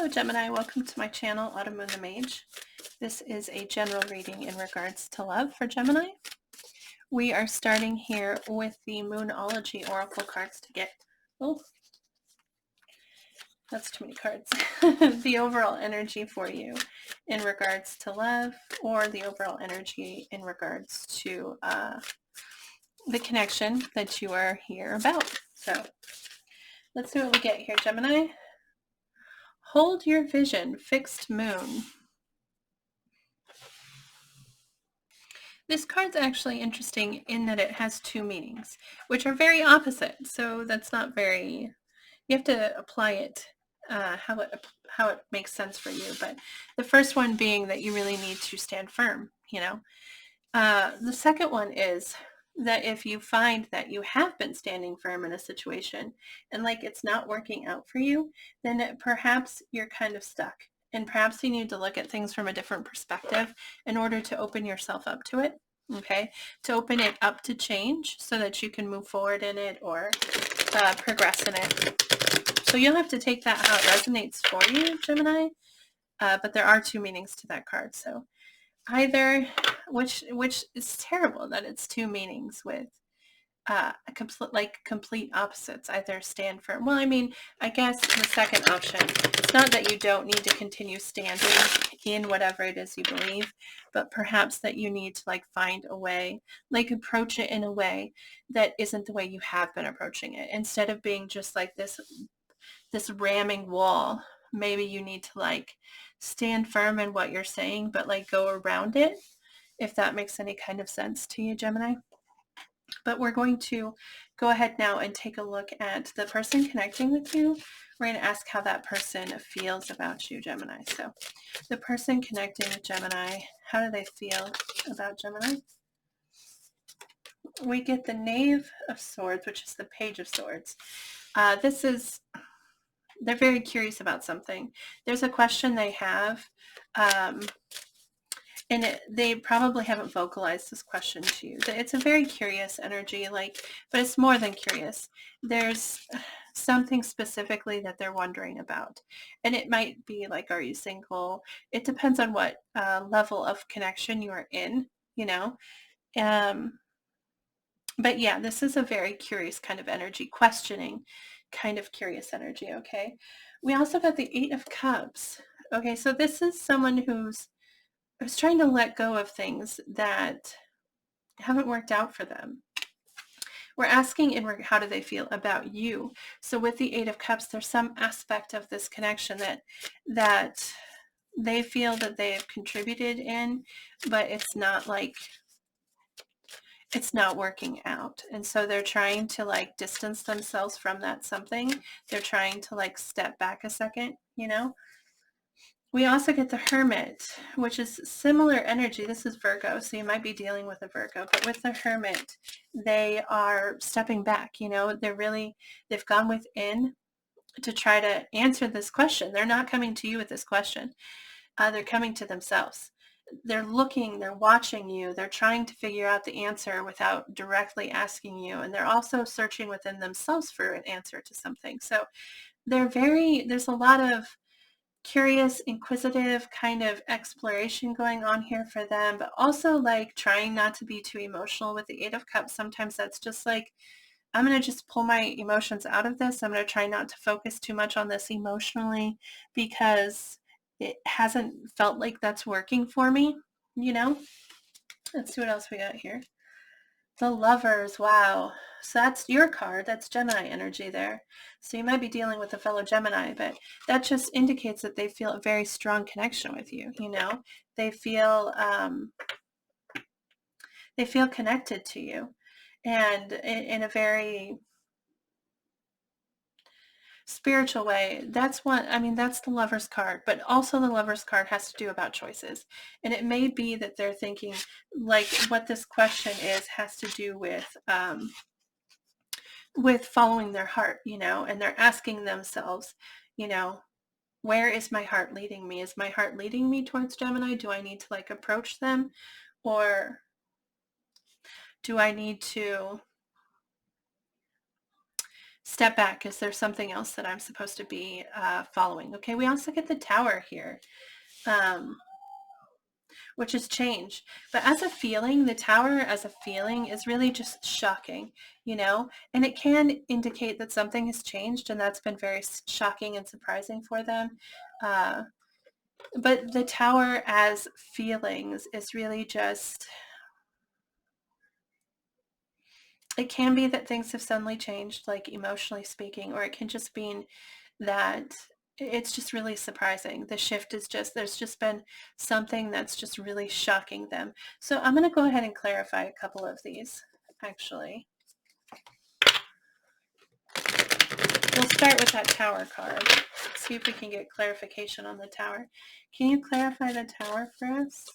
Hello Gemini, welcome to my channel, Autumn Moon the Mage. This is a general reading in regards to love for Gemini. We are starting here with the Moonology Oracle cards to get, that's too many cards, the overall energy for you in regards to love, or the overall energy in regards to the connection that you are here about. So let's see what we get here, Gemini. Hold your vision, fixed moon. This card's actually interesting in that it has two meanings, which are very opposite. So that's not very, you have to apply it how it makes sense for you. But the first one being that you really need to stand firm, The second one is that if you find that you have been standing firm in a situation and like it's not working out for you, then perhaps you're kind of stuck. And perhaps you need to look at things from a different perspective in order to open yourself up to it, okay? To open it up to change so that you can move forward in it or progress in it. So you'll have to take that how it resonates for you, Gemini. But there are two meanings to that card. So either, which is terrible that it's two meanings with complete opposites. Either stand firm. Well, I mean, I guess the second option, it's not that you don't need to continue standing in whatever it is you believe, but perhaps that you need to like find a way, like approach it in a way that isn't the way you have been approaching it. Instead of being just like this ramming wall, maybe you need to like stand firm in what you're saying, but like go around it, if that makes any kind of sense to you, Gemini. But we're going to go ahead now and take a look at the person connecting with you. We're going to ask how that person feels about you, Gemini. So the person connecting with Gemini, how do they feel about Gemini? We get the Knave of Swords, which is the Page of Swords. They're very curious about something. There's a question they have, and they probably haven't vocalized this question to you. It's a very curious energy, but it's more than curious. There's something specifically that they're wondering about. And it might be like, are you single? It depends on what level of connection you are in, But yeah, this is a very curious kind of energy, questioning kind of curious energy, okay? We also got the Eight of Cups. Okay, so this is someone who's trying to let go of things that haven't worked out for them. We're asking how do they feel about you? So with the Eight of Cups, there's some aspect of this connection that they feel that they have contributed in, but it's not working out. And so they're trying to like distance themselves from that something. They're trying to like step back a second, We also get the Hermit, which is similar energy. This is Virgo, so you might be dealing with a Virgo. But with the Hermit, they are stepping back, they've gone within to try to answer this question. They're not coming to you with this question. They're coming to themselves. They're looking, they're watching you. They're trying to figure out the answer without directly asking you. And they're also searching within themselves for an answer to something. So there's a lot of curious, inquisitive kind of exploration going on here for them, but also like trying not to be too emotional with the Eight of Cups. Sometimes that's just like, I'm going to just pull my emotions out of this. I'm going to try not to focus too much on this emotionally because it hasn't felt like that's working for me, Let's see what else we got here. The Lovers, wow. So that's your card. That's Gemini energy there. So you might be dealing with a fellow Gemini, but that just indicates that they feel a very strong connection with you, They feel connected to you, and in a very spiritual way. That's the Lover's card, but also the Lover's card has to do about choices. And it may be that they're thinking like what this question has to do with following their heart, and they're asking themselves, where is my heart leading me? Is my heart leading me towards Gemini? Do I need to like approach them, or do I need to step back. Is there something else that I'm supposed to be following? Okay, we also get the Tower here, which is change. But as a feeling, the Tower as a feeling is really just shocking, and it can indicate that something has changed, and that's been very shocking and surprising for them. Uh, but the Tower as feelings is really just, it can be that things have suddenly changed, like emotionally speaking, or it can just mean that it's just really surprising. The shift is just, there's just been something that's just really shocking them. So I'm going to go ahead and clarify a couple of these, actually. We'll start with that Tower card. See if we can get clarification on the Tower. Can you clarify the Tower for us?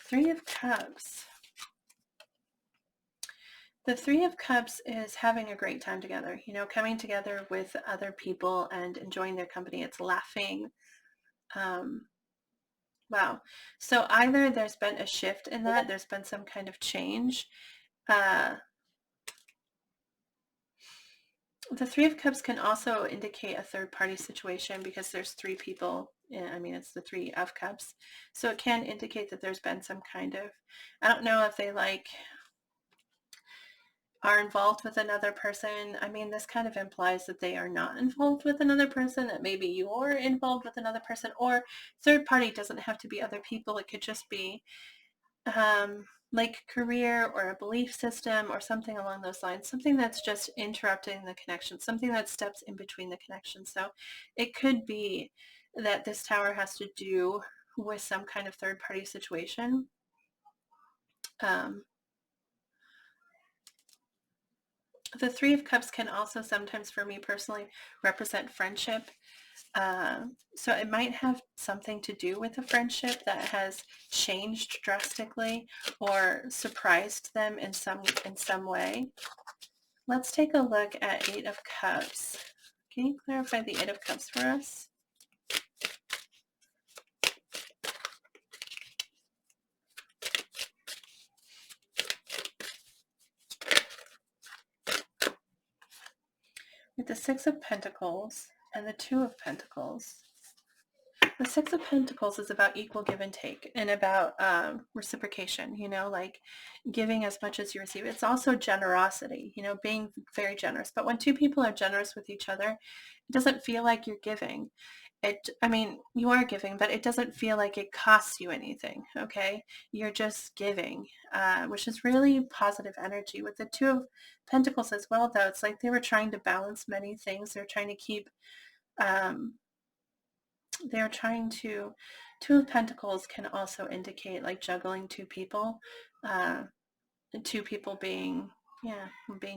Three of Cups. The Three of Cups is having a great time together, coming together with other people and enjoying their company. It's laughing. Wow. So either there's been a shift in that, there's been some kind of change. The Three of Cups can also indicate a third party situation because there's three people. I mean, it's the Three of Cups. So it can indicate that there's been some kind of, I don't know if they are involved with another person. I mean, this kind of implies that they are not involved with another person, that maybe you're involved with another person, or third party doesn't have to be other people. It could just be like career or a belief system or something along those lines, something that's just interrupting the connection, something that steps in between the connections. So it could be that this Tower has to do with some kind of third party situation. The Three of Cups can also sometimes, for me personally, represent friendship. So it might have something to do with a friendship that has changed drastically or surprised them in some way. Let's take a look at Eight of Cups. Can you clarify the Eight of Cups for us? With the Six of Pentacles and the Two of Pentacles. The Six of Pentacles is about equal give and take and about reciprocation, like giving as much as you receive. It's also generosity, being very generous. But when two people are generous with each other, it doesn't feel like you're giving. You are giving, but it doesn't feel like it costs you anything, okay? You're just giving, which is really positive energy. With the Two of Pentacles as well, though, it's like they were trying to balance many things. They're trying to keep... they're trying to, Two of Pentacles can also indicate like juggling two people, two people being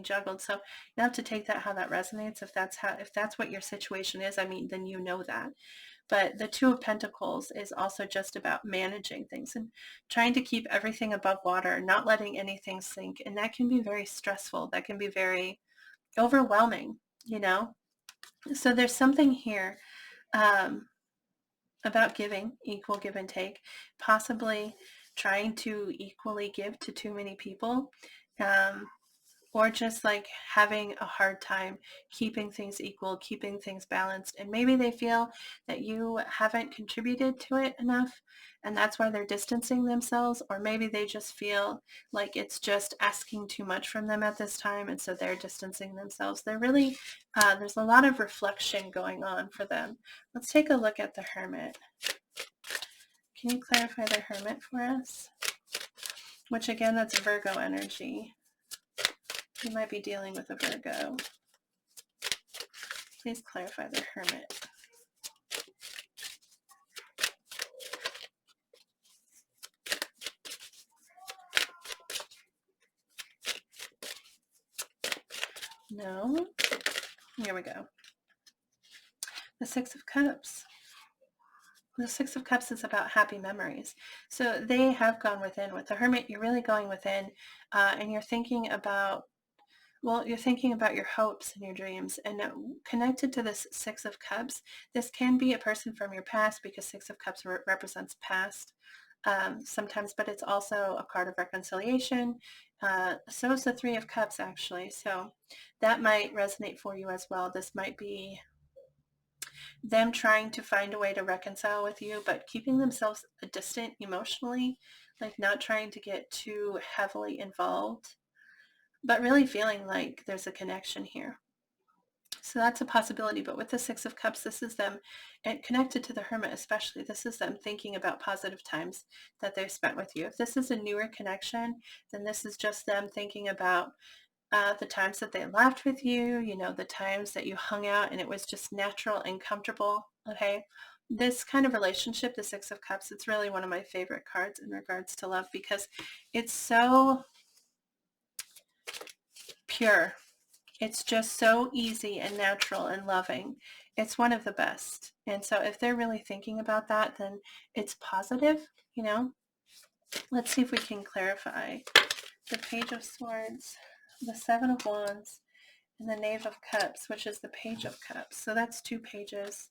juggled. So you have to take that how that resonates. If that's what your situation is, then you know that. But the Two of Pentacles is also just about managing things and trying to keep everything above water, not letting anything sink. And that can be very stressful. That can be very overwhelming, So there's something here about giving, equal give and take, possibly trying to equally give to too many people, or just like having a hard time keeping things equal, keeping things balanced. And maybe they feel that you haven't contributed to it enough, and that's why they're distancing themselves. Or maybe they just feel like it's just asking too much from them at this time, and so they're distancing themselves. They're really, there's a lot of reflection going on for them. Let's take a look at the Hermit. Can you clarify the Hermit for us? Which again, that's Virgo energy. You might be dealing with a Virgo. Please clarify the Hermit. No. Here we go. The Six of Cups. The Six of Cups is about happy memories. So they have gone within. With the Hermit, you're really going within, and you're thinking about Well, you're thinking about your hopes and your dreams, and now connected to this Six of Cups, this can be a person from your past because Six of Cups represents past sometimes, but it's also a card of reconciliation. So is the Three of Cups, actually. So that might resonate for you as well. This might be them trying to find a way to reconcile with you, but keeping themselves distant emotionally, like not trying to get too heavily involved, but really feeling like there's a connection here. So that's a possibility. But with the Six of Cups, this is them, and connected to the Hermit especially, this is them thinking about positive times that they've spent with you. If this is a newer connection, then this is just them thinking about the times that they laughed with you, the times that you hung out and it was just natural and comfortable. Okay. This kind of relationship, the Six of Cups, it's really one of my favorite cards in regards to love because it's so pure. It's just so easy and natural and loving. It's one of the best. And so if they're really thinking about that, then it's positive. Let's see if we can clarify. The Page of Swords, the Seven of Wands, and the Knave of Cups, which is the Page of Cups. So that's 2 pages.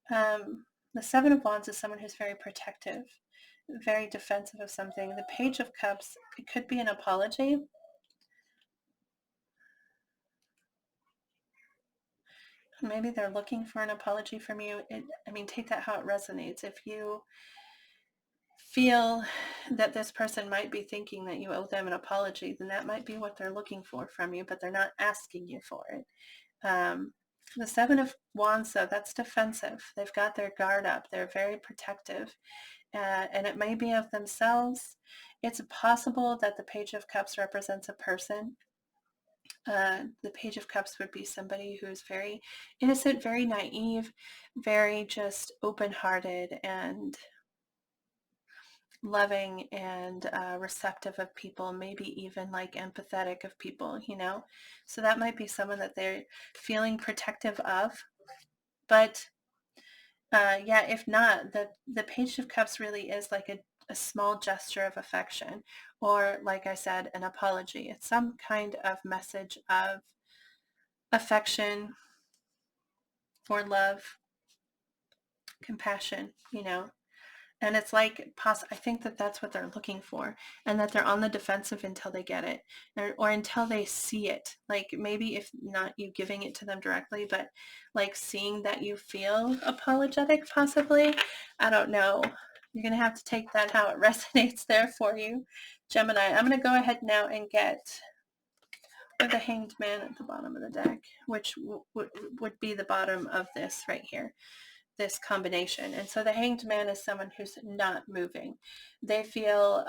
The Seven of Wands is someone who's very protective, very defensive of something. The Page of Cups, it could be an apology. Maybe they're looking for an apology from you. Take that how it resonates. If you feel that this person might be thinking that you owe them an apology, then that might be what they're looking for from you, but they're not asking you for it. The Seven of Wands, though, that's defensive. They've got their guard up. They're very protective. And it may be of themselves. It's possible that the Page of Cups represents a person. The Page of Cups would be somebody who's very innocent, very naive, very just open-hearted and loving and receptive of people, maybe even like empathetic of people. So that might be someone that they're feeling protective of. But yeah, if not, the Page of Cups really is like a small gesture of affection, or like I said, an apology. It's some kind of message of affection or love, compassion. And it's like, I think that that's what they're looking for, and that they're on the defensive until they get it, or until they see it. Like maybe if not you giving it to them directly, but like seeing that you feel apologetic, possibly. I don't know. You're going to have to take that how it resonates there for you, Gemini. I'm going to go ahead now and get the Hanged Man at the bottom of the deck, which would be the bottom of this right here, this combination. And so the Hanged Man is someone who's not moving. They feel,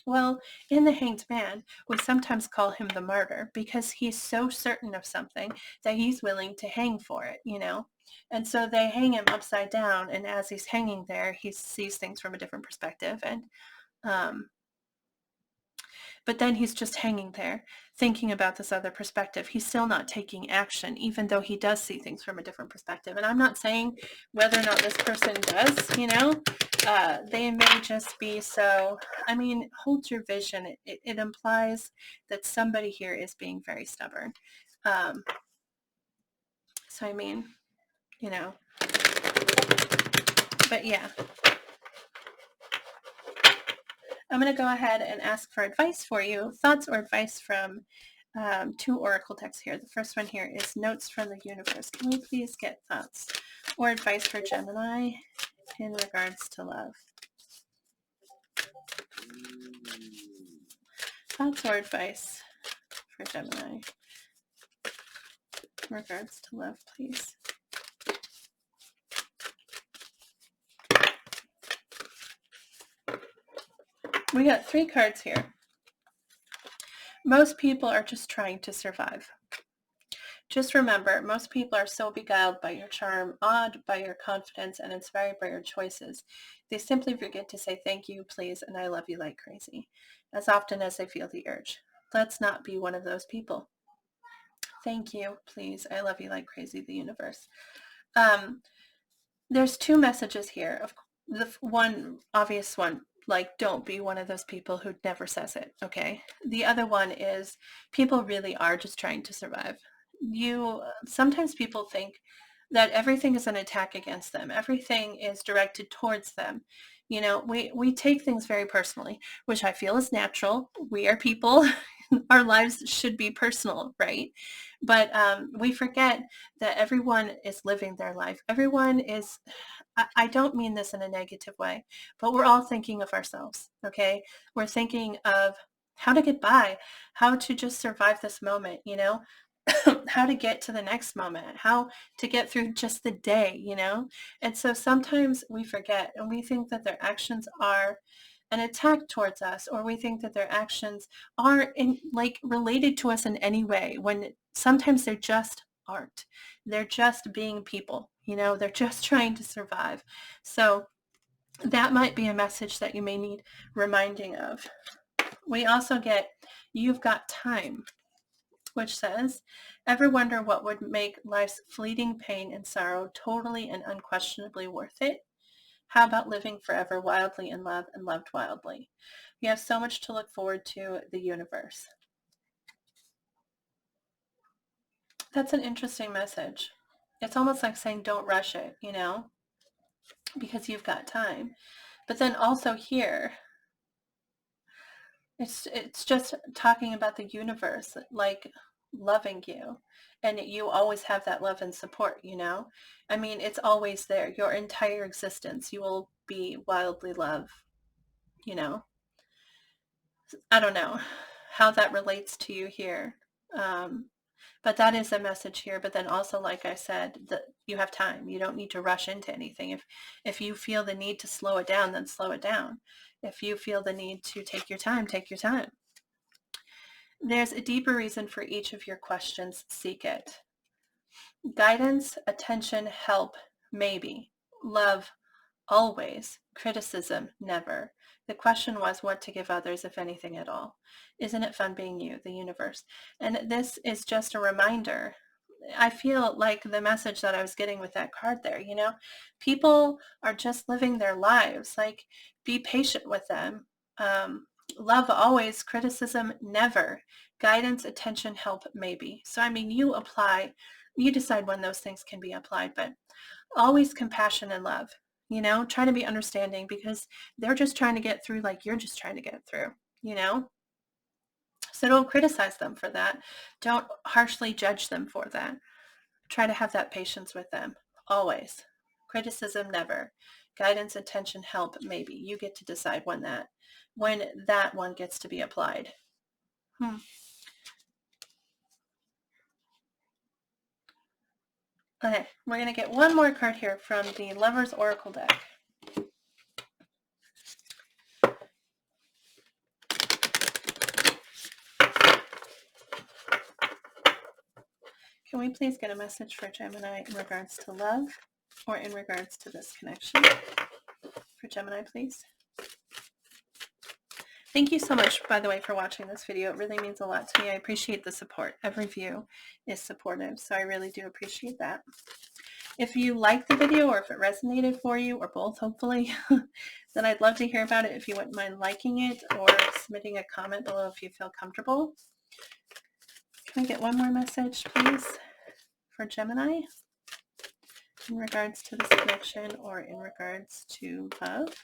well, in the Hanged Man, we sometimes call him the martyr because he's so certain of something that he's willing to hang for it. And so they hang him upside down, and as he's hanging there, he sees things from a different perspective. And but then he's just hanging there thinking about this other perspective. He's still not taking action, even though he does see things from a different perspective. And I'm not saying whether or not this person does, they may just be so, hold your vision. It implies that somebody here is being very stubborn. So, but yeah. I'm going to go ahead and ask for advice for you, thoughts or advice from 2 oracle decks here. The first one here is Notes from the Universe. Can we please get thoughts or advice for Gemini in regards to love? Thoughts or advice for Gemini in regards to love, please. We got 3 cards here. Most people are just trying to survive. Just remember, most people are so beguiled by your charm, awed by your confidence, and inspired by your choices. They simply forget to say thank you, please, and I love you like crazy, as often as they feel the urge. Let's not be one of those people. Thank you, please, I love you like crazy, the universe. There's 2 messages here. The one obvious one, like, don't be one of those people who never says it, okay? The other one is people really are just trying to survive. Sometimes people think that everything is an attack against them. Everything is directed towards them. You know, we take things very personally, which I feel is natural. We are people. Our lives should be personal, right? But we forget that everyone is living their life. Everyone is, I don't mean this in a negative way, but we're all thinking of ourselves, okay? We're thinking of how to get by, how to just survive this moment, you know? How to get to the next moment, how to get through just the day, you know? And so sometimes we forget and we think that their actions are an attack towards us, or we think that their actions are in like related to us in any way, when sometimes they just aren't. They're just being people, you know, they're just trying to survive. So that might be a message that you may need reminding of. We also get, you've got time, which says, ever wonder what would make life's fleeting pain and sorrow totally and unquestionably worth it? How about living forever wildly in love and loved wildly? You have so much to look forward to, the universe. That's an interesting message. It's almost like saying don't rush it, you know, because you've got time. But then also here, it's just talking about the universe, like loving you, and you always have that love and support, you know? I mean, it's always there. Your entire existence, you will be wildly loved, you know? I don't know how that relates to you here. Um, but that is a message here. But then also, like I said, that you have time. You don't need to rush into anything. If you feel the need to slow it down, then slow it down. If you feel the need to take your time, take your time. There's a deeper reason for each of your questions. Seek it. Guidance, attention, help, maybe. Love, always. Criticism, never. The question was what to give others, if anything at all. Isn't it fun being you, the universe? And this is just a reminder. I feel like the message that I was getting with that card there, you know, people are just living their lives. Like, be patient with them. Love always, criticism never. Guidance, attention, help maybe. So, I mean, you decide when those things can be applied, but always compassion and love. You know, try to be understanding, because they're just trying to get through like you're just trying to get through, you know? So don't criticize them for that. Don't harshly judge them for that. Try to have that patience with them, always. Criticism, never. Guidance, attention, help, maybe. You get to decide when that one gets to be applied. Okay, we're going to get one more card here from the Lover's Oracle deck. Can we please get a message for Gemini in regards to love, or in regards to this connection? For Gemini, please. Thank you so much, by the way, for watching this video. It really means a lot to me. I appreciate the support. Every view is supportive, so I really do appreciate that. If you liked the video, or if it resonated for you, or both, hopefully, then I'd love to hear about it. If you wouldn't mind liking it or submitting a comment below if you feel comfortable. Can I get one more message, please, for Gemini in regards to this connection, or in regards to love?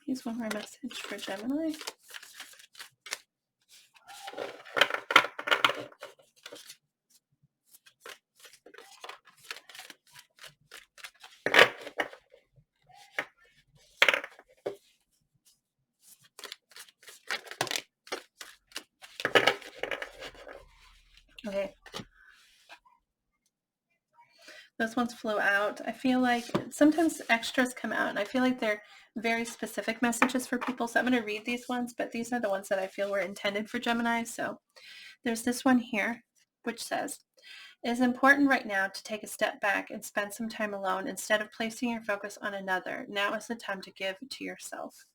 Please, one more message for Gemini. Okay. Those ones flew out. I feel like sometimes extras come out, and I feel like they're very specific messages for people. So I'm going to read these ones, but these are the ones that I feel were intended for Gemini. So there's this one here, which says, it is important right now to take a step back and spend some time alone instead of placing your focus on another. Now is the time to give to yourself.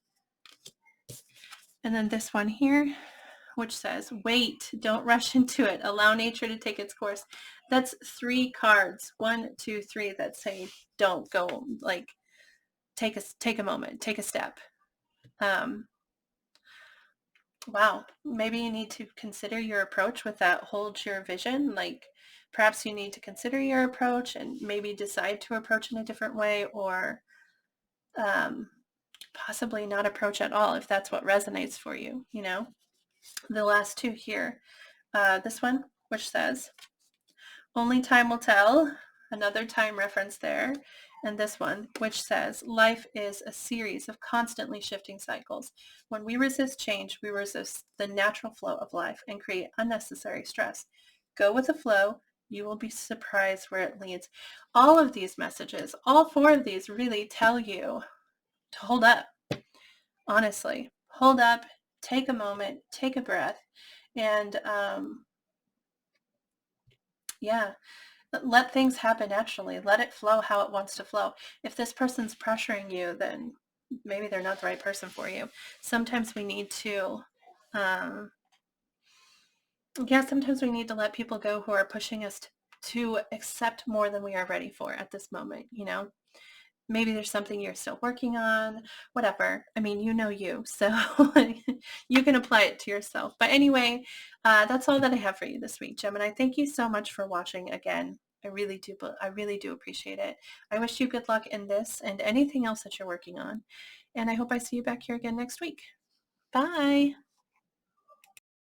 And then this one here, which says, wait, don't rush into it. Allow nature to take its course. That's 3 cards, 1, 2, 3, that say, don't go, like, take a moment, take a step. Wow, maybe you need to consider your approach with that hold your vision. Like perhaps you need to consider your approach and maybe decide to approach in a different way, or um, possibly not approach at all if that's what resonates for you, you know? The last 2 here, this one, which says, only time will tell, another time reference there. And this one, which says, life is a series of constantly shifting cycles. When we resist change, we resist the natural flow of life and create unnecessary stress. Go with the flow. You will be surprised where it leads. All of these messages, all 4 of these really tell you to hold up. Honestly, hold up, take a moment, take a breath, and yeah, let things happen naturally. Let it flow how it wants to flow. If this person's pressuring you, then maybe they're not the right person for you. Sometimes we need to, sometimes we need to let people go who are pushing us to accept more than we are ready for at this moment, you know? Maybe there's something you're still working on, whatever. I mean, you know you, so you can apply it to yourself. But anyway, that's all that I have for you this week, Gemini. Thank you so much for watching again. I really do appreciate it. I wish you good luck in this and anything else that you're working on. And I hope I see you back here again next week. Bye.